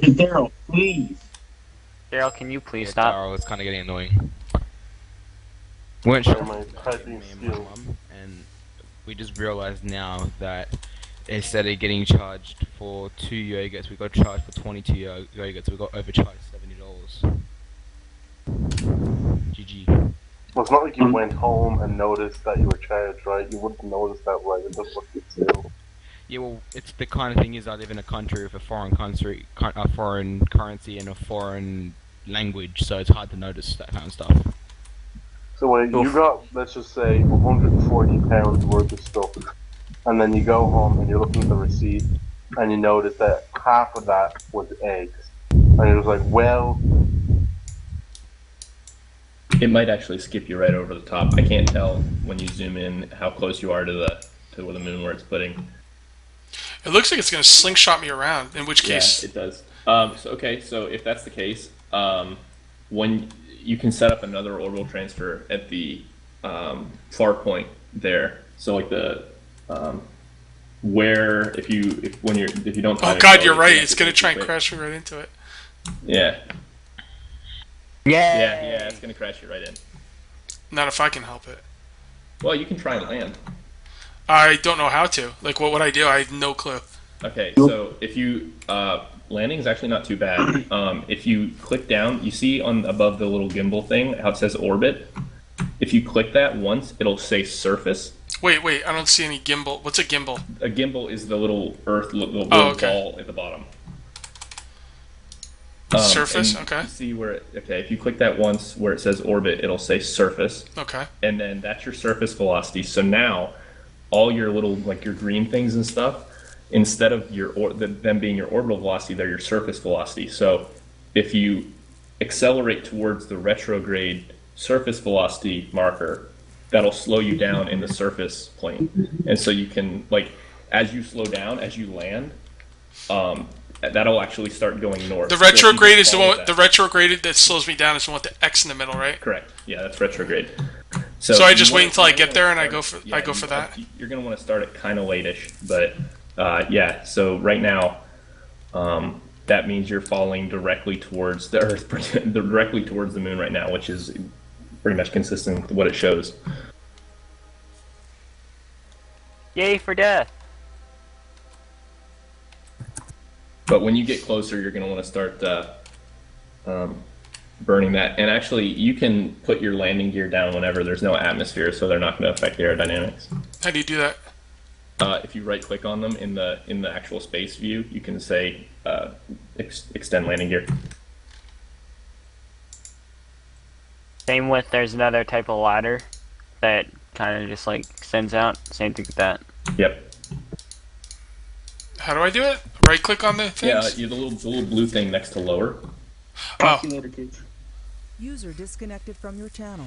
Daryl, please. Daryl, can you please Yeah, stop? Daryl, it's kind of getting annoying. We weren't sure. My typing Me and my skills. mum, and we just realized now that instead of getting charged for 2 yogurts, we got charged for 22 yogurts. We got overcharged $70. GG. Well, it's not like you went home and noticed that you were charged, right? You wouldn't notice that right in the fucking sale. Yeah, well, it's the kind of thing is I live in a country with a foreign currency and a foreign language, so it's hard to notice that kind of stuff. So wait, you got, let's just say, £140 worth of stuff, and then you go home and you're looking at the receipt, and you notice that half of that was eggs. And you're just like, well... It might actually skip you right over the top. I can't tell when you zoom in how close you are to the moon where it's putting. It looks like it's going to slingshot me around, in which case... Yeah, it does. So if that's the case, when you can set up another orbital transfer at the far point there. So like the where if you don't. Oh god, you're right. It's going to try and crash me right into it. Yeah. Yeah, it's going to crash you right in. Not if I can help it. Well, you can try and land. I don't know how to. Like, what would I do? I have no clue. Okay, so if you landing is actually not too bad. If you click down, you see on above the little gimbal thing how it says orbit. If you click that once, it'll say surface. Wait, I don't see any gimbal. What's a gimbal? A gimbal is the little little ball at the bottom. Surface, okay. You see where if you click that once where it says orbit, it'll say surface. Okay. And then that's your surface velocity. So now all your little like your green things and stuff, instead of them being your orbital velocity, they're your surface velocity. So if you accelerate towards the retrograde surface velocity marker, that'll slow you down in the surface plane. And so you can, like, as you slow down, as you land, that'll actually start going north. The retrograde is the one. The retrograde that slows me down is the one with the X in the middle, right? Correct. Yeah, that's retrograde. So I just wait until I get there and I go for that. You're gonna want to start it kind of late-ish, but yeah. So right now, that means you're falling directly towards the Earth, directly towards the Moon right now, which is pretty much consistent with what it shows. Yay for death! But when you get closer, you're going to want to start burning that. And actually, you can put your landing gear down whenever there's no atmosphere, so they're not going to affect the aerodynamics. How do you do that? If you right-click on them in the actual space view, you can say extend landing gear. Same with there's another type of ladder that kind of just like extends out. Same thing with that. Yep. How do I do it? Right click on the things? Yeah, the little blue thing next to lower. Oh. User disconnected from your channel.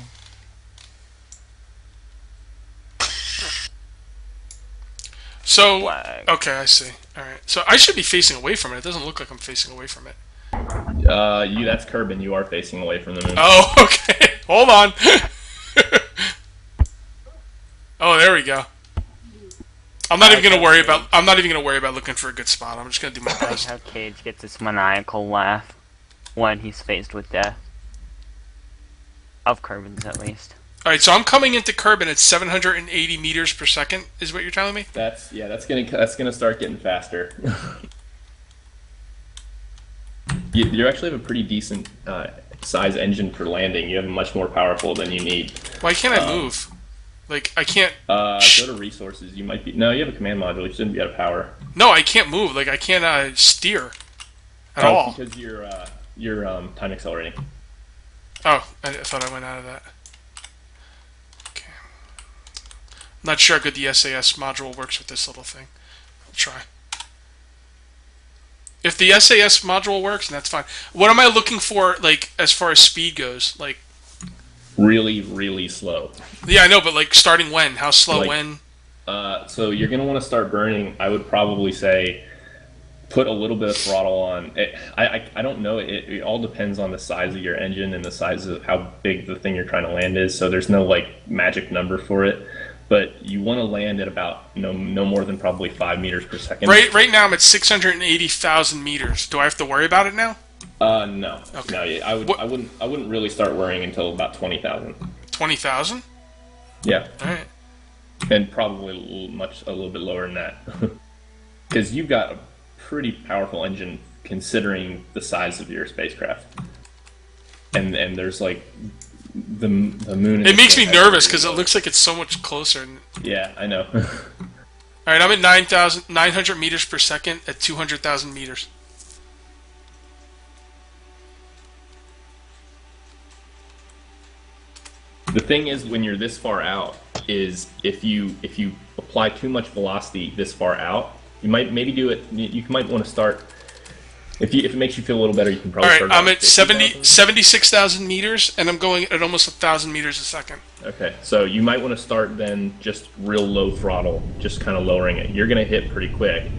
So, Flag. okay, I see. Alright. So I should be facing away from it. It doesn't look like I'm facing away from it. That's Kerbal. You are facing away from the Moon. Oh, okay. Hold on. Oh, there we go. I'm not even gonna worry about looking for a good spot. I'm just gonna do my I like best. how Cage gets this maniacal laugh when he's faced with death. Of Kerbin's, at least. Alright, so I'm coming into Kerbin at 780 meters per second, is what you're telling me? That's gonna start getting faster. You actually have a pretty decent size engine for landing. You have a much more powerful than you need. Why can't I move? Like, I can't... Go to resources. You might be... No, you have a command module. You shouldn't be out of power. No, I can't move. Like, I can't steer at all. Because you're time accelerating. Oh, I thought I went out of that. Okay. I'm not sure how good the SAS module works with this little thing. I'll try. If the SAS module works, then that's fine. What am I looking for, like, as far as speed goes? Like... Really, really slow. Yeah, I know, but, like, starting when? How slow like, when? So you're going to want to start burning, I would probably say, put a little bit of throttle on. I don't know. It all depends on the size of your engine and the size of how big the thing you're trying to land is. So there's no, like, magic number for it. but you want to land at about no more than probably 5 meters per second. Right now I'm at 680,000 meters. Do I have to worry about it now? No. Okay. No, I wouldn't really start worrying until about 20,000. 20,000? Yeah. All right. And probably a little bit lower than that. Because you've got a pretty powerful engine considering the size of your spacecraft. And there's like the moon. It makes me nervous because it looks like it's so much closer. Yeah, I know. All right, I'm at 900 meters per second at 200,000 meters. The thing is, when you're this far out, is if you apply too much velocity this far out, you might maybe do it. You might want to start. If it makes you feel a little better, you can probably. All start right, I'm at at 76,000 meters, and I'm going at almost 1,000 meters a second. Okay, so you might want to start then just real low throttle, just kind of lowering it. You're going to hit pretty quick.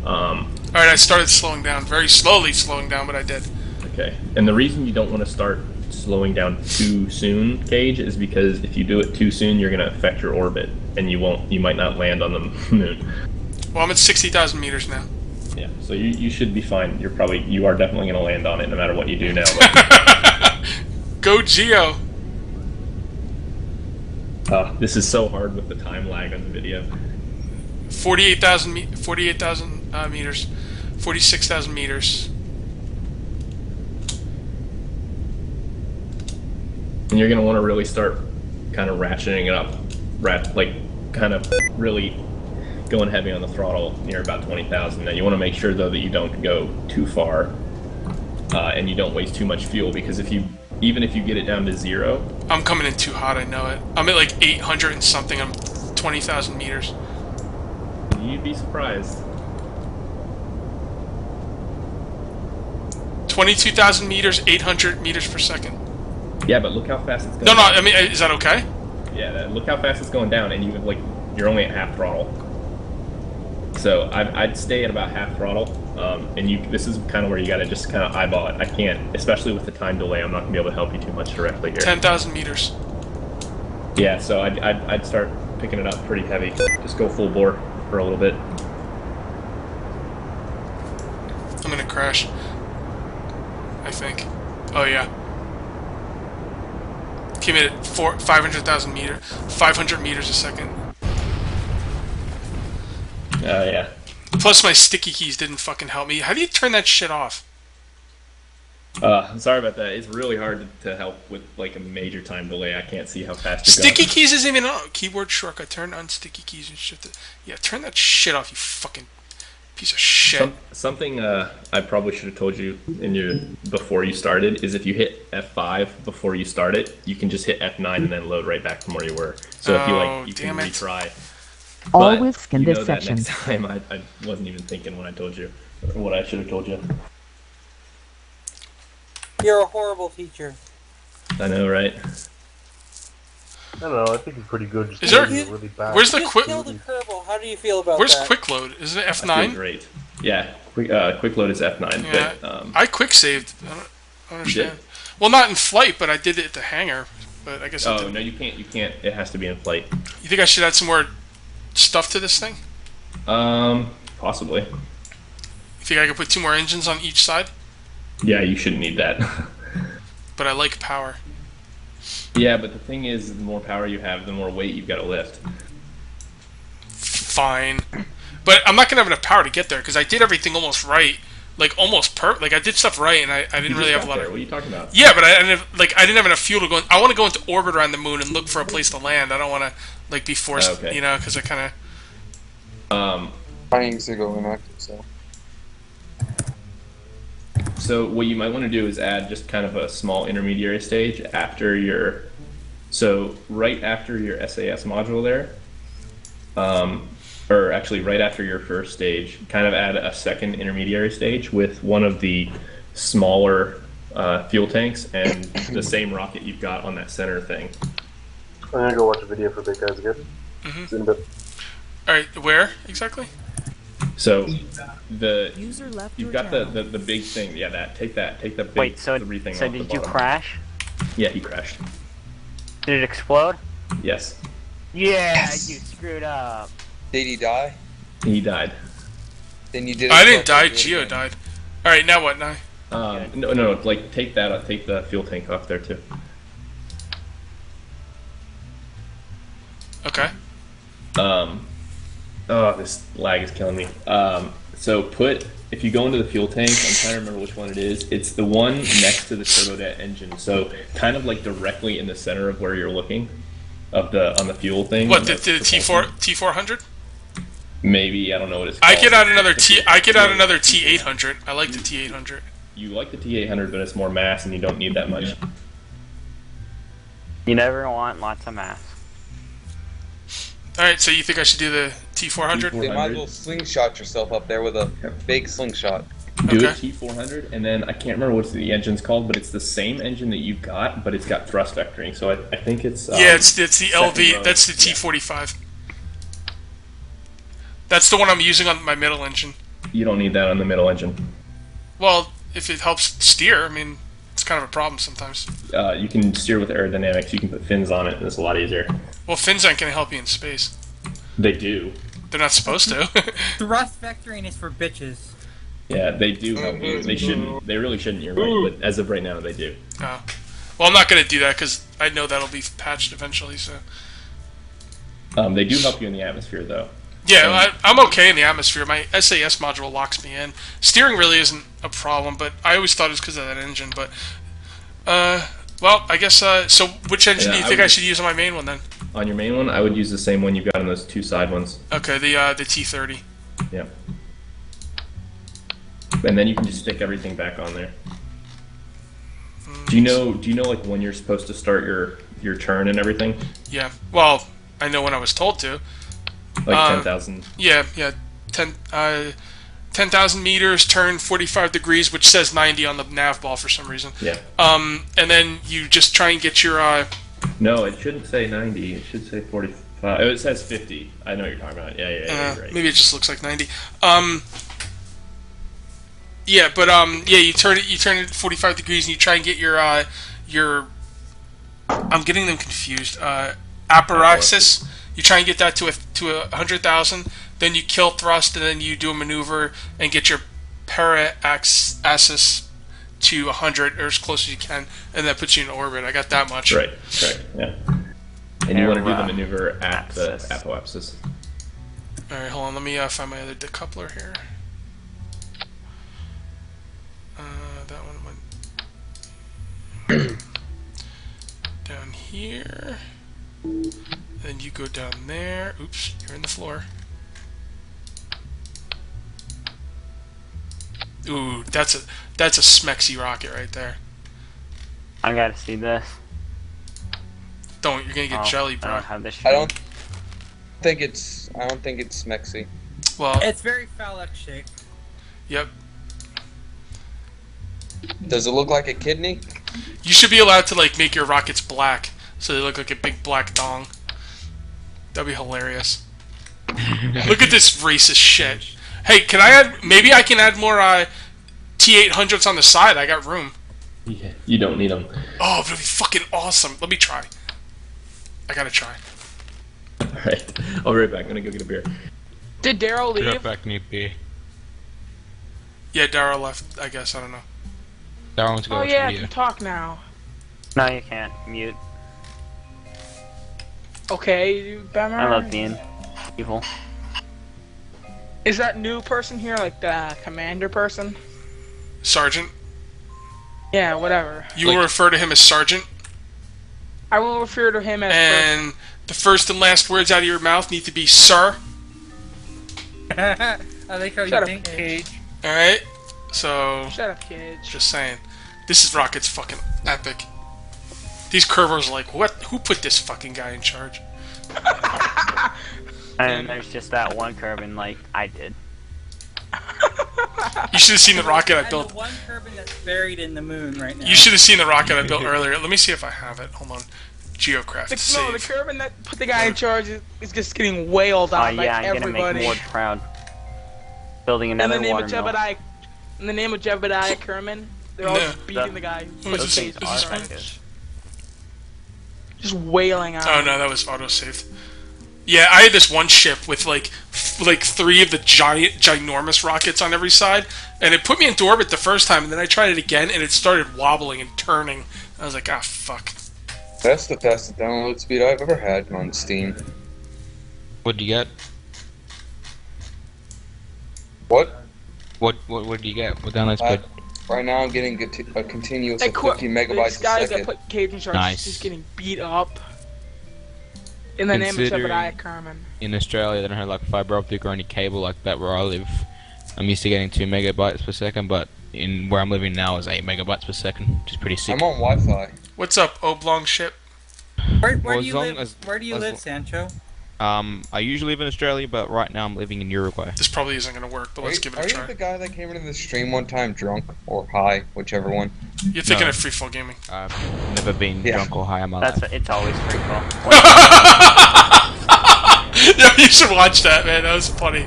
All right, I started slowing down, very slowly slowing down, but I did. Okay, and the reason you don't want to start slowing down too soon, Cage, is because if you do it too soon, you're going to affect your orbit, and you might not land on the moon. Well, I'm at 60,000 meters now. Yeah, so you should be fine. You are definitely going to land on it no matter what you do now. Go Geo! This is so hard with the time lag on the video. 48,000 meters, 46,000 meters. And you're going to want to really start kind of ratcheting it up, kind of really going heavy on the throttle near about 20,000. Now you want to make sure though that you don't go too far and you don't waste too much fuel, because even if you get it down to 0, I'm coming in too hot, I know it. I'm at like 800 and something. I'm 20,000 meters. you'd be surprised. 22,000 meters, 800 meters per second. Yeah, but look how fast it's going. No, I mean, is that okay? Yeah, look how fast it's going down, and you're only at half throttle. So I'd stay at about half throttle, and this is kind of where you got to just kind of eyeball it. I can't, especially with the time delay. I'm not gonna be able to help you too much directly here. 10,000 meters. Yeah, so I'd start picking it up pretty heavy. Just go full bore for a little bit. I'm gonna crash. I think. Oh yeah. Came in at 500 meters a second. Yeah. Plus my sticky keys didn't fucking help me. How do you turn that shit off? Sorry about that. It's really hard to help with like a major time delay. I can't see how fast you're Sticky going. keys isn't even on. Keyboard shortcut. Turn on sticky keys and shit. Yeah, turn that shit off, you fucking piece of shit. Something I probably should have told you before you started is if you hit F5 before you start it, you can just hit F9 and then load right back from where you were. So if you can retry. Always skin you know this that section. next time I wasn't even thinking when I told you what I should have told you. You're a horrible teacher. I know, right? I don't know. I think it's pretty good. Just Is there- being really bad. Where's the Just quick? killed a Kerbal. How do you feel about Where's that? quick load? Is it I feel F9? great. Yeah, quick load is F9. Yeah, But, I quick saved. I don't understand. did? Well, not in flight, but I did it at the hangar. But I guess. no, you can't. You can't. It has to be in flight. You think I should add some more stuff to this thing? Possibly. You think I could put 2 more engines on each side? Yeah, you shouldn't need that. But I like power. Yeah, but the thing is, the more power you have, the more weight you've got to lift. Fine. But I'm not gonna have enough power to get there because I did everything almost right, like almost perfect. Like I did stuff right, and I didn't really have a lot of. What are you talking about? Yeah, but I didn't have enough fuel to go. I want to go into orbit around the moon and look for a place to land. I don't want to be forced, Okay. because I kind of. Trying to go inactive, so. So what you might want to do is add just kind of a small intermediary stage after right after your SAS module there, or actually right after your first stage, kind of add a second intermediary stage with one of the smaller fuel tanks and the same rocket you've got on that center thing. I'm gonna go watch a video for Big Guys again. Mhm. See you in a bit. All right, where exactly? So User left you've your got channel. the big thing. Yeah, take the big Wait, so 3 thing so off the did you bottom. crash? Yeah, he crashed. Did it explode? Yes. Yeah, you screwed up. Did he die? He died. Then you did. I didn't die. Geo died. All right, now what? Now. No, like take that, take the fuel tank off there too. Okay. Oh, this lag is killing me. So if you go into the fuel tank, I'm trying to remember which one it is. It's the one next to the turbojet engine. So kind of like directly in the center of where you're looking, on the fuel thing. What the T400? Maybe, I don't know what it's called. I could add another T800. I like the T800. You like the T800, but it's more mass, and you don't need that much. You never want lots of mass. All right, so you think I should do the T400? They might as well slingshot yourself up there with a big slingshot. Do a T400, and then I can't remember what the engine's called, but it's the same engine that you got, but it's got thrust vectoring. So I think it's it's the LV. That's the T45. That's the one I'm using on my middle engine. You don't need that on the middle engine. Well, if it helps steer, I mean, it's kind of a problem sometimes. You can steer with aerodynamics. You can put fins on it, and it's a lot easier. Well, fins aren't going to help you in space. They do. They're not supposed to. Thrust vectoring is for bitches. Yeah, they do help you. They shouldn't. They really shouldn't. You're right, but as of right now, they do. Oh. Well, I'm not going to do that because I know that'll be patched eventually. So. They do help you in the atmosphere, though. Yeah, I'm okay in the atmosphere. My SAS module locks me in. Steering really isn't a problem, but I always thought it was because of that engine. But, well, I guess, so which engine do you think I should use on my main one then? On your main one, I would use the same one you've got on those two side ones. Okay, the T30. Yeah. And then you can just stick everything back on there. Do you know like when you're supposed to start your turn and everything? Yeah. Well, I know when I was told to. Like 10,000. Yeah. 10,000 meters, turn 45 degrees, which says 90 on the nav ball for some reason. Yeah. And then you just try and get your. No, it shouldn't say 90. It should say 45. It says 50. I know what you're talking about. Yeah. Right. Maybe it just looks like 90. Yeah, but you turn it 45 degrees and you try and get your. I'm getting them confused. Apparatus. You try and get that to 100,000. Then you kill thrust, and then you do a maneuver and get your para-axis to 100 or as close as you can, and that puts you in orbit. I got that much. Right. Correct. Yeah. And you want to do the maneuver at the apoapsis. All right, hold on. Let me find my other decoupler here. That one went down here. Then you go down there. Oops, you're in the floor. Ooh, that's a smexy rocket right there. I gotta see this. You're gonna get jelly, bro. I don't have this shit. I don't think it's smexy. Well, It's very phallic shaped. yep. Does it look like a kidney? You should be allowed to like make your rockets black, so they look like a big black dong. That'd be hilarious. Look at this racist shit. Hey, can I add? Maybe I can add more T800s on the side. I got room. Yeah, you don't need them. Oh, that'd be fucking awesome. Let me try. I gotta try. Alright, I'll be right back. I'm gonna go get a beer. Did Daryl leave? Get back, need be. Yeah, Daryl left. I guess I don't know. Daryl wants to go Oh watch yeah, I video. can talk now. No, you can't. Mute. Okay, Bummer. I love being evil. Is that new person here like the commander person? Sergeant. Yeah, whatever. You will refer to him as Sergeant, I will refer to him as and the first and last words out of your mouth need to be "Sir." I like how Shut you up, think. Cage. All right. So, Shut up, Cage. just saying, this is Rocket's fucking epic. These Kerbals are like, what? Who put this fucking guy in charge? And there's just that one curve, and like, I did. You should have seen the rocket I And built. the one turbine that's buried in the moon right now. You should have seen the rocket I built earlier. Let me see if I have it. Hold on. Geocraft. The Save. Kerbin that put the guy in charge is just getting wailed on by Yeah, I'm gonna everybody. make Ward proud. Building in another the name water of mill. Jebediah Kerman, they're all No. beating the guy. Oh, is this- Those is things this are fine? effective. Just wailing on Oh him. no, that was autosaved. Yeah, I had this one ship with like 3 of the ginormous rockets on every side, and it put me into orbit the first time, and then I tried it again, and it started wobbling and turning. I was like, ah, fuck. That's the fastest download speed I've ever had on Steam. What'd you get? What? What did you get? What download speed? Right now I'm getting a continuous Hey, of 50 megabytes This guy a that second. put cage in charge Nice. is getting beat up. In the name of Considering- Jebediah Kerman. In Australia, they don't have like fiber optic or any cable like that where I live. I'm used to getting 2 megabytes per second, but in where I'm living now is 8 megabytes per second, which is pretty sick. I'm on Wi-Fi. What's up, Oblong ship? Where Well, do you as long live? as- Where do you as live, lo- Sancho? I usually live in Australia, but right now I'm living in Uruguay. This probably isn't gonna work, but let's give it a Are you try. the guy that came into the stream one time drunk or high, whichever one? You're thinking No. of Freefall Gaming. I've never been Yeah. drunk or high in my That's life. it's always free fall. Yeah, you should watch that, man. That was funny.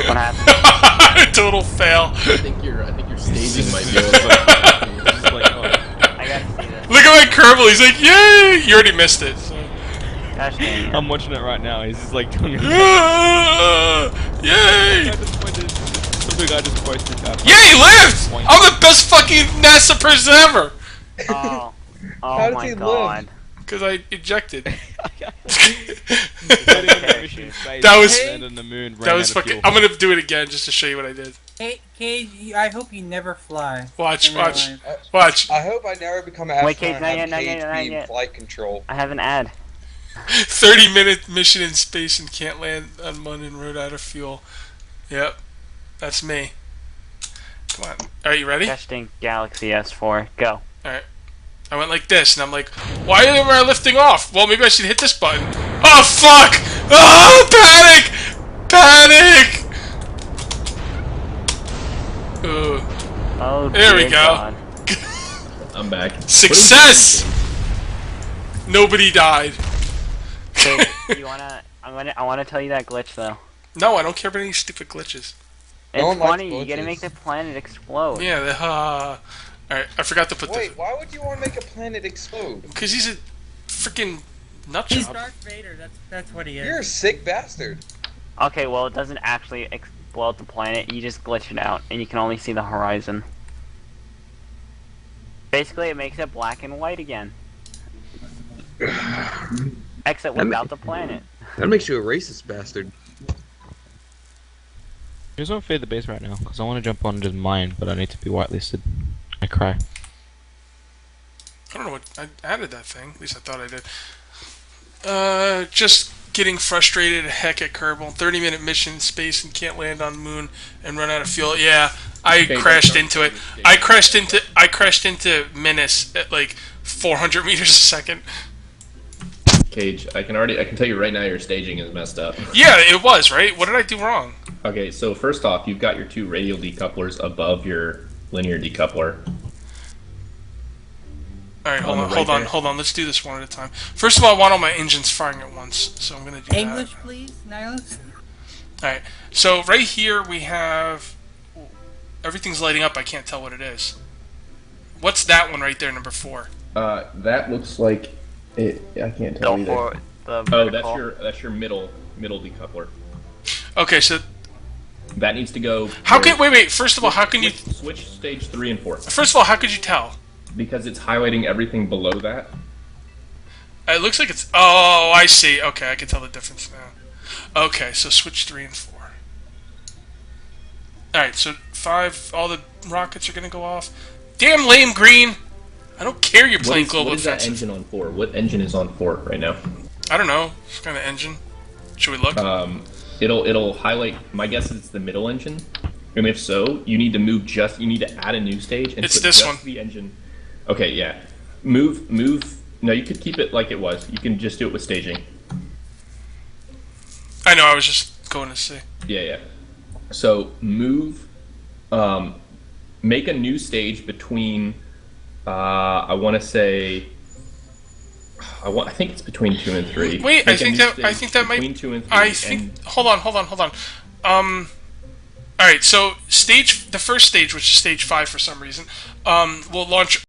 What happened? Total fail. I think your staging might be a little It's like, oh, I gotta see this. Look at my Kerbal. He's like, yay! You already missed it. So. Gosh dang it. I'm watching it right now. He's just like doing Yay! Some guy just posted that. Yeah, he lived! I'm the best fucking NASA person ever! Oh. How Oh does my he live? god. Because I ejected. That was- on the moon. That was fucking. I'm gonna do it again just to show you what I did. Hey, Cage, I hope you never fly. Watch, in real watch, life. watch. I hope I never become an Wait, astronaut Kate, not and yet, have not cage yet, not beam yet. flight control. I have an ad. 30-minute mission in space and can't land on Moon and rode out of fuel. Yep, that's me. Come on. Are you ready? Testing Galaxy S4. Go. Alright. I went like this, and I'm like, why am I lifting off? Well, maybe I should hit this button. Oh, fuck! Oh, panic! Panic! Ooh. Oh, There we dear go. God. I'm back. Success! Nobody died. So, you wanna? I wanna tell you that glitch though. No, I don't care about any stupid glitches. It's one likes funny. You gotta glitches. make the planet explode. Yeah, Alright, I forgot to put Wait, why would you want to make a planet explode? Because he's a freaking nut He's job. Darth Vader. That's what he is. You're a sick bastard. Okay, well it doesn't actually explode the planet. You just glitch it out, and you can only see the horizon. Basically, it makes it black and white again. Except without the planet. That makes you a racist bastard. I just want to fade the base right now because I want to jump on just mine, but I need to be whitelisted. I cry. I don't know what I added that thing. At least I thought I did. Just getting frustrated heck at Kerbal. 30-minute mission in space and can't land on Moon and run out of fuel. Yeah, I Okay, crashed don't into it. stay I crashed into Minmus at like 400 meters a second. Cage, I can tell you right now your staging is messed up. Yeah, it was right. What did I do wrong? Okay, so first off, you've got your 2 radial decouplers above your linear decoupler. All right, On the right there. hold on. Let's do this one at a time. First of all, I want all my engines firing at once, so I'm gonna do English, that. please, Nihilus. All right. So right here we have everything's lighting up. I can't tell what it is. What's that one right there, number 4? That looks like it. I can't tell Go either. for the Oh, vertical. that's your middle decoupler. Okay, so That needs to go. how can wait? First of all, how can you? switch stage 3 and 4? First of all, how could you tell? Because it's highlighting everything below that. It looks like it's. Oh, I see. Okay, I can tell the difference now. Okay, so switch 3 and 4. All right, so 5. All the rockets are gonna go off. Damn lame green. I don't care. You're playing global what is that offensive. engine on 4? What engine is on 4 right now? I don't know. What kind of engine? Should we look? It'll highlight. My guess is it's the middle engine, and if so, you need to add a new stage and It's put this just one. the engine. Okay, yeah. Move. No, you could keep it like it was. You can just do it with staging. I know. I was just going to see. Yeah. So move. Make a new stage between. I want to say. I think it's between 2 and 3. Wait, Make I a think new that stage might. between 2 and 3. I think. Hold on. All right. So the first stage, which is stage 5 for some reason, will launch